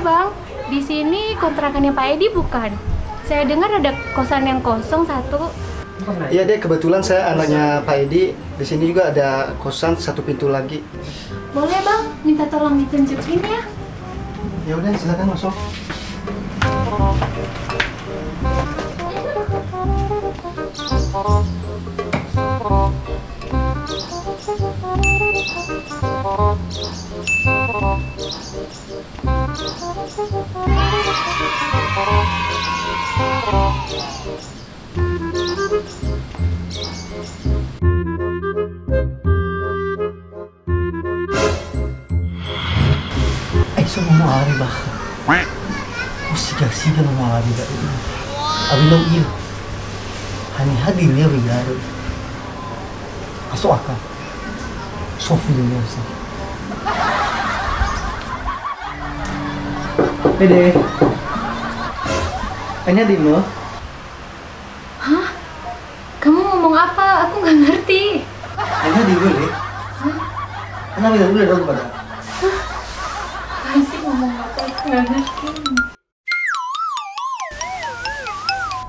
Bang. Di sini kontrakannya Pak Edi bukan? Saya dengar ada kosan yang kosong satu. Iya deh, kebetulan saya anaknya Pak Edi. Di sini juga ada kosan satu pintu lagi. Boleh Bang, minta tolong ditunjukin ya. Ya udah, silakan masuk. Semua mau hari bahkan. Siga-siga mau hari dah ini. Abi lo il. Hani hadir ya biar. Masuk akal. Sofi dunia sah. Dede. Ini di lo? Hah? Kamu ngomong apa? Aku nggak ngerti. Ini di boleh? Hah? Kenapa tidak boleh dong pada? Apaan sih ngomong apa? Aku nggak ngerti.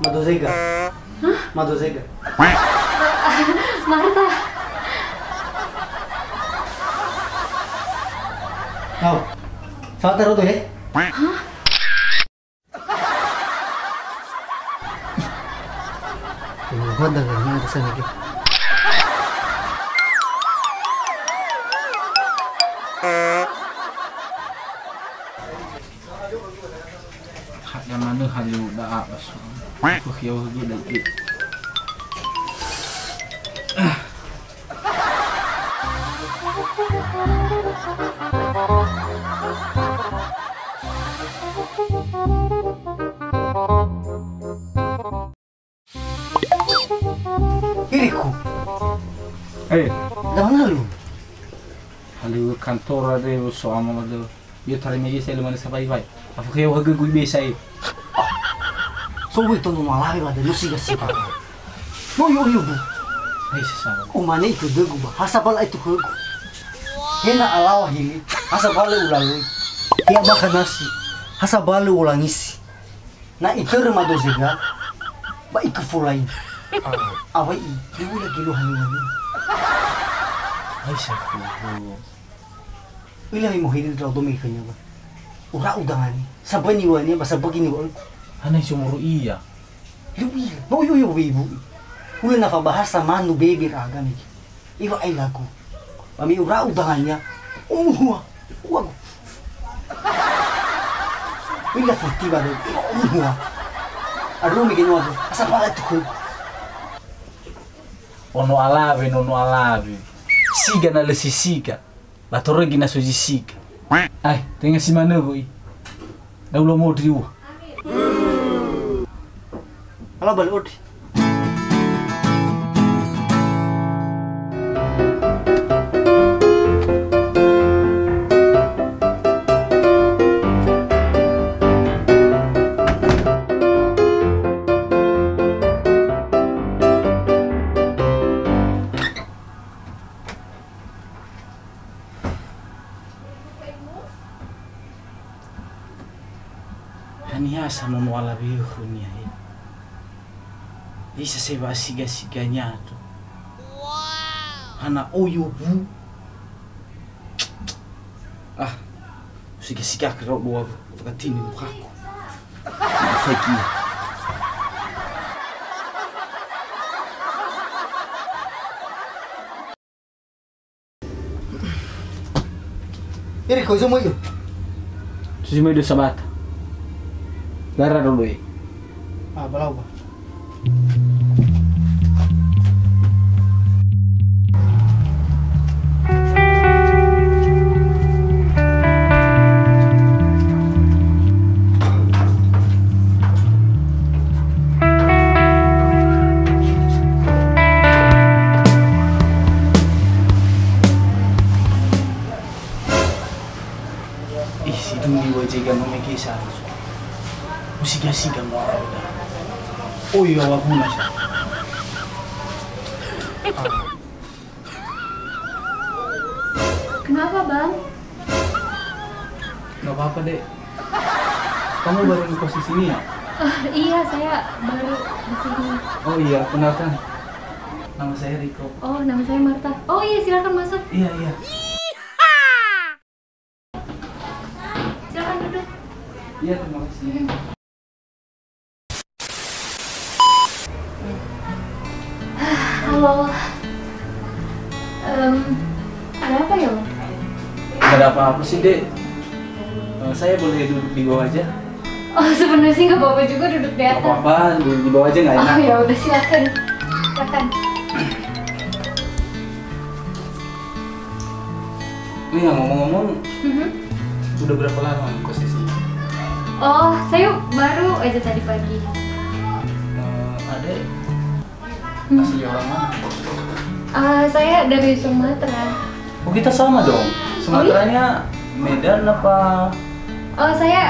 Madozega. Hah? Madozega. Marta. Kau. Saat taruh tuh ya? Hah? Gua dengarnya ada sana gitu. Yang mana halu dah apa so? Aku kira lagi lagi. Iriku. Jangan halu. Halu kantor ada soal mana ada. Dia tarik meja saya lemah sampai baik. Aku kira harga gue biasa. So itu nomor lain ada lu siga-siga. No yo bu. Hai sesama. Umane itu degu ba. Hasabal itu ke. Hena alawa hili. Hasabal ulalui. Dia makan nasi. Hasabal ulangisi. Na itu remado ziga. Ba itu fulai. Awai ibu lagi lu hani. Hai sesama. Ila mo hili daw dumi kanya ba. Ura udangani. Sabay ni wani ba sabay ni wani. Anay sumuro iya. Luwi. No yo ibu. Ula na bahasa manu baby raga ni. Iwa ay lagu. Mami ura udangannya. Wag. Ila furtiva do. Arumi ginawa do. Asa pala ito ko. Ono alave. Siga na lesisiga. Batoregi na sojisiga. Ai, tenga si mana boy. Dah ulah mau driu. Halo balik. Hanya sama nuala biru ni ai. Isa se va siga-siganya tu. Hana oyo bu. Ah, siga-siga kerok buah vakatini mukaku. Faki. Iri ko mo yo. Susi mai do sabata. Gara dulu eh. Balau ba. Si dumi wajega memekisa. Usiga-siga mo ako na. Uy, awag mo na siya. Kenapa Bang? Gak apa-apa dek. Kamu baru di posisi ini ya? Iya, saya baru di sini. Oh iya, kenalkan. Nama saya Riko. Oh, nama saya Marta. Oh iya, silakan masuk. Iya, iya. Silakan duduk. Iya, terima kasih. Halo. Ada apa ya, Om? Gak ada apa-apa sih, Dek. Saya boleh duduk di bawah aja? Oh, sebenarnya sih nggak apa-apa juga duduk di Gak atas. apa-apa, duduk di bawah aja nggak enak. Oh ya udah, silakan. Silakan. Ini nggak ngomong-ngomong, Mhm. udah berapa lama di posisi? Oh, saya baru aja tadi pagi. Adek, Hmm. asli orang mana? Saya dari Sumatera. Oh, kita sama dong. Sumateranya Medan apa? Oh, saya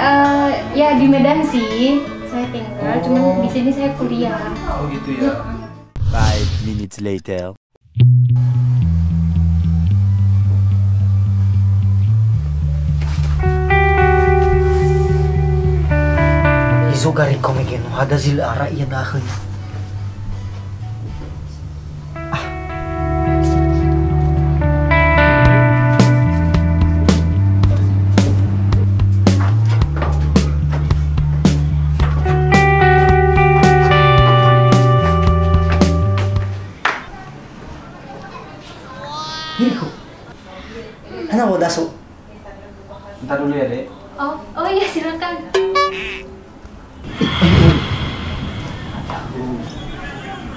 ya di Medan sih. Saya tinggal, Oh. cuman di sini saya kuliah. Oh gitu ya. 5 minutes later. Izo gari komegeno hada zil ara iya dahin. Hiriko. Ana mau daso. Ntar dulu ya, Dek. Oh iya, silakan.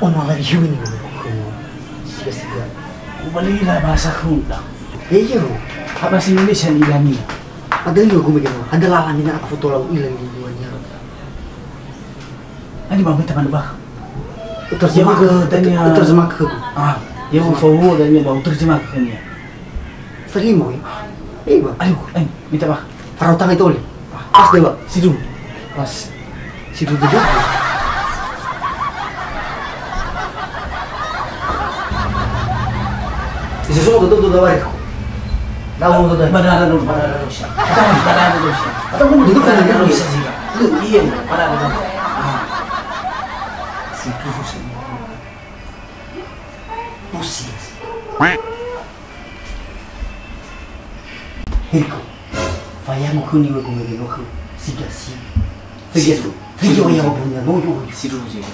Ono lagi yuni ko. Siga. Ubalilah bahasa kuda. Iya. Apa sih Indonesia ilangnya? Ada yo komegeno. Ada lalamin aku foto lau ilang di duanya. Ani bang teman bah. Terjemah ke tanya. Terjemah ke. Ah, ya mau forward dan ya mau terjemah ke nya. Terima ya. Iya, Bang. Ayo, minta bah. Taruh tangan itu oleh. Pas deh, Bang. Sidu. Pas. Situ duduk. Bisa semua tutup warik. Tahu mau tutup. Badara dulu, badara dulu. Badara dulu. Atau mau duduk Badara sini dulu dulu. bisa sih. Lu iya, badara dulu. Sidu sini. Pusing. Hirko. Fayamu kuni wa kumege no ku. Siga si. Figetu. Figetu yang punya no yo. Sidu sih.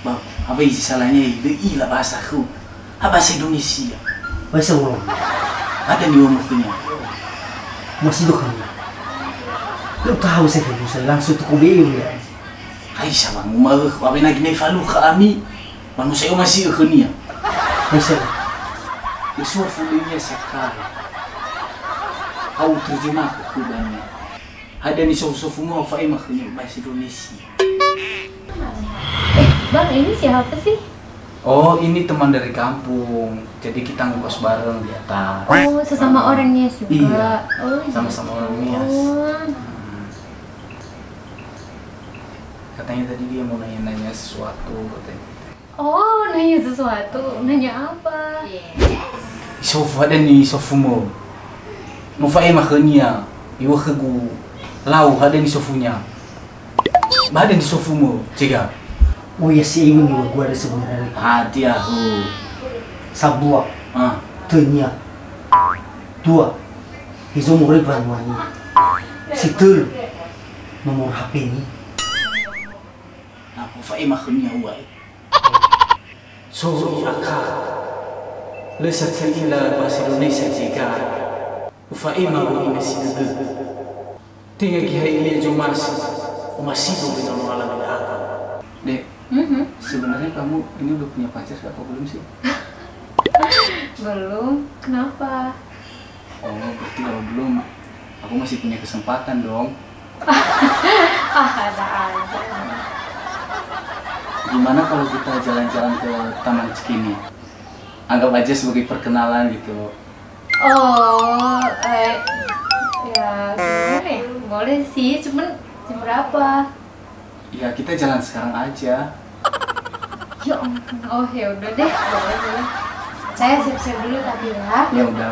Bang, apa isi salahnya itu ilah bahasaku. Apa bahasa Indonesia? Bahasa ulang. Ada di umurnya. Masih dokan. Lu tahu saya kan bisa langsung tuh kubeli ya. Aisyah bang, umar, wabe lagi nefalu kami. Manusia masih ikhnia. Bisa. Isu fulinya sekali. Kau terjemah ke kudanya. Ada di sofu-sofu mau fa'i makanya bahasa Indonesia. Bang, ini siapa sih? Oh, ini teman dari kampung. Jadi kita ngekos bareng di atas. Oh, sesama orang Nias juga. Iya. Oh, iya. Sama-sama orang Nias. Oh. Katanya tadi dia mau nanya-nanya sesuatu katanya. Oh, nanya sesuatu. Nanya apa? Sofu ada nih sofu mau. Mau fa'i makanya. Iwa kegu. Lau ada di sofunya. Ada di sofumu, cega. Oh ya sih ini gua ada sebenarnya. Hati aku. Sabua. Ah, Tenya. Dua. Izo murid Banwani. Situl. Nomor HP ini. aku fa'i makanya uai. So, aka. Lesat sila bahasa Indonesia jika. Ufa'i mau ini sida. Tinggal kihai ini jumas. Masih dengan orang lain aku. Dek, sebenarnya kamu ini udah punya pacar apa belum sih? Belum. Kenapa? Oh, berarti kalau belum, aku masih punya kesempatan dong. Ada aja. Gimana kalau kita jalan-jalan ke Taman Cikini? Anggap aja sebagai perkenalan gitu. Oh, ya gimana ya? Boleh sih, cuman jam berapa? Ya kita jalan sekarang aja. Ya ampun. Oh ya udah deh, boleh. Saya siap-siap dulu tapi ya. Ya udah.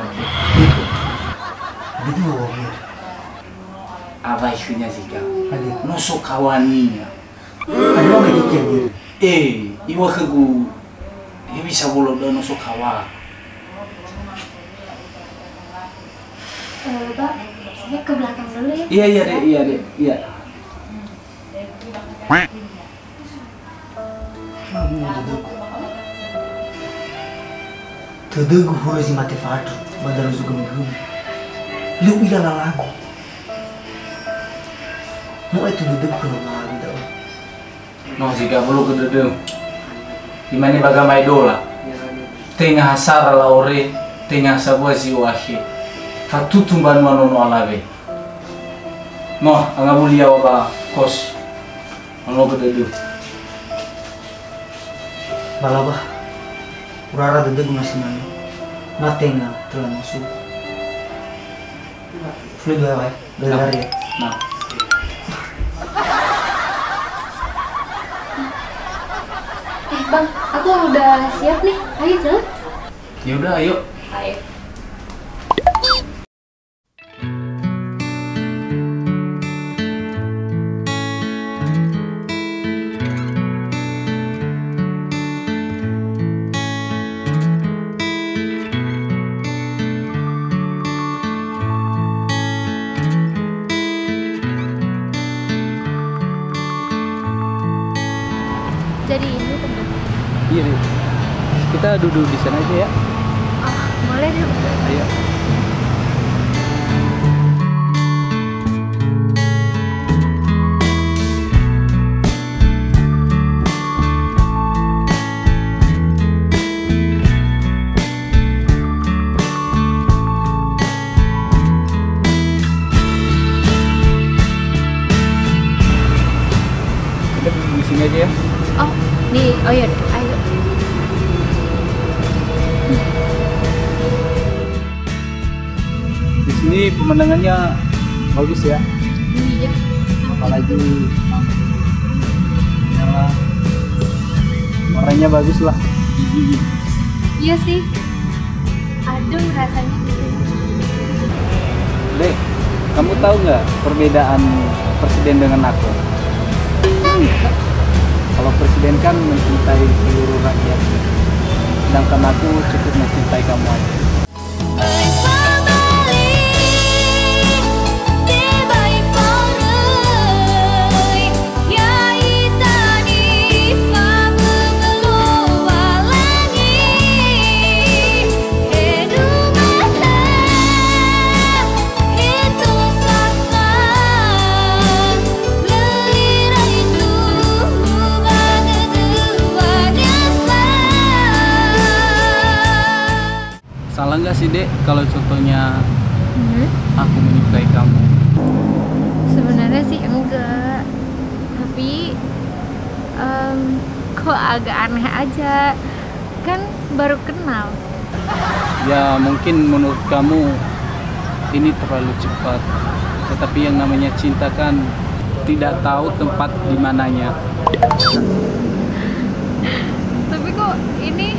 Betul ya. abai kunya jika Ada. nosok kawaninya. Ada orang yang dikir diri. Iwa kegu bisa bolong dan nosok kawa. Bang, saya ke belakang dulu ya. Iya deh. Tadegu hura si mate fatu, badal juga minggu. Lu ila lagu. Mau itu duduk kalau lagu dah. No jika belum kededeng. Di mana bagamai dola. Tengah hasar laure, tengah sabua ziwahi. Fatutum banwan ono alabe. No, anga mulia waba kos. Ono kededeng. Balabah. Urara duduk masih mana? Matenga telah masuk. Flu dua ya, dua hari ya. Nah, Bang, aku udah siap nih. Ayo jalan. yaudah ayo. Ayo. Jadi ini teman. Iya, kita duduk di sana aja ya. Oh, boleh deh. Ayo. Kita duduk di sini aja ya. Oh, iya deh. Ayo. Di sini pemandangannya bagus ya. Iya. Apalagi nyala, warnanya bagus lah. Iya sih. Aduh, rasanya gitu. Dek, kamu tahu nggak perbedaan presiden dengan aku? Kalau presiden kan mencintai seluruh rakyat, sedangkan aku cukup mencintai kamu aja. Salah nggak sih dek kalau contohnya aku menyukai kamu? Sebenarnya sih enggak. Tapi kok agak aneh aja. Kan baru kenal. Ya mungkin menurut kamu ini terlalu cepat. Tetapi yang namanya cinta kan tidak tahu tempat di mananya. Tapi kok ini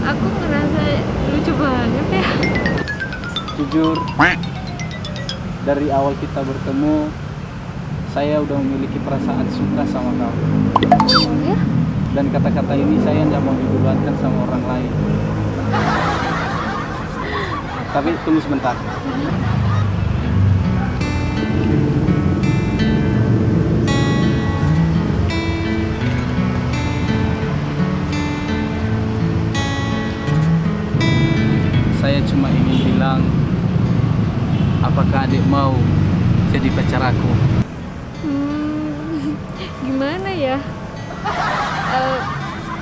aku ngerasa lucu banget ya. Jujur, dari awal kita bertemu, saya udah memiliki perasaan suka sama kamu. Oh ya? Dan kata-kata ini saya nggak mau dibebankan sama orang lain. Tapi tunggu sebentar. Saya cuma ingin bilang, apakah adik mau jadi pacar aku? Gimana ya?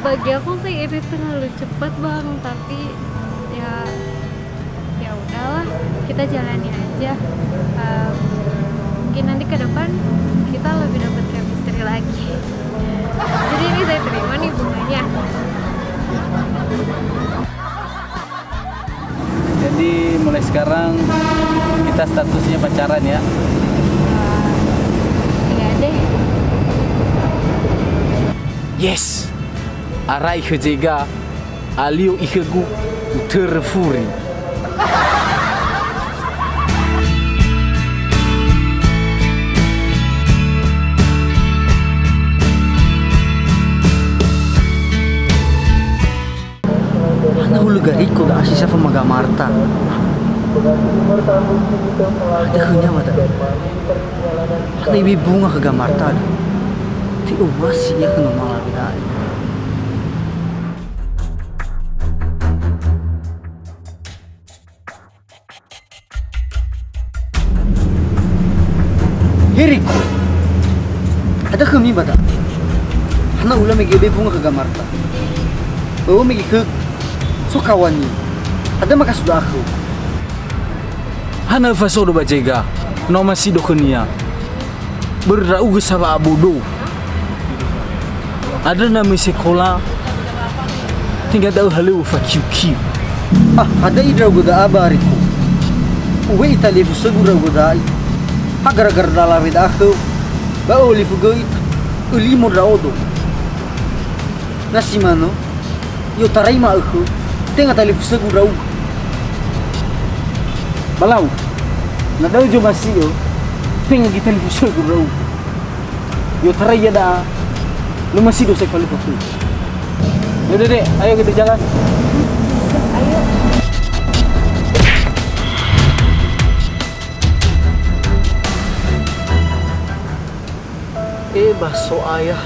Bagi aku sih ini terlalu cepat bang, tapi ya udahlah, kita jalani aja. Mungkin nanti ke depan kita lebih dapat chemistry lagi. Jadi ini saya terima nih bunganya. Jadi mulai sekarang kita statusnya pacaran ya. Iya deh. Yes. Arai kejega aliu ikegu terfuri. Marta. Ada hanya ada. Hanya ibu bunga ke Marta. Ti masih ya kena malah beda. Heriku. Ada kami bada. Hana ulah megi ibu bunga ke Marta. Bawa megi ke sokawani. Ada maka sudah aku. Hana faso do bajega. No masih do kenia. Berrau ge sama abodo. Ada nama sekolah. Tinggal tahu halu fa kiu. Ada idra goda abariku. Uwe itali segura goda. Gara-gara dalam itu aku. Ba oli fugoi. Uli modraodo. Nasi mano. Yo tarima aku. Tinggal tali segura. Balau. Nadal jo masih yo. Tinggal kita segura. Yo taraya da. Lu masih dosa kali waktu. Yaudah dek, ayo kita jalan. Ayo. Baso ayah.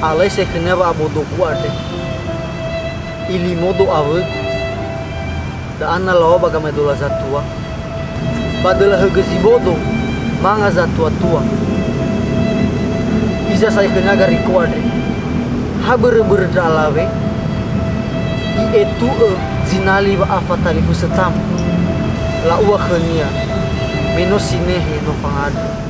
Alai saya kena abodo kuat deh. Ili modo awe. Da anna lawa baga medola zatua. Badala hegezi bodo. Manga zatua tua. Bisa saya kena gari kuadre. Haber dalawe. I etu zinali wa afatali fusetam. La uwa khania. Menos sinehe no fangadu.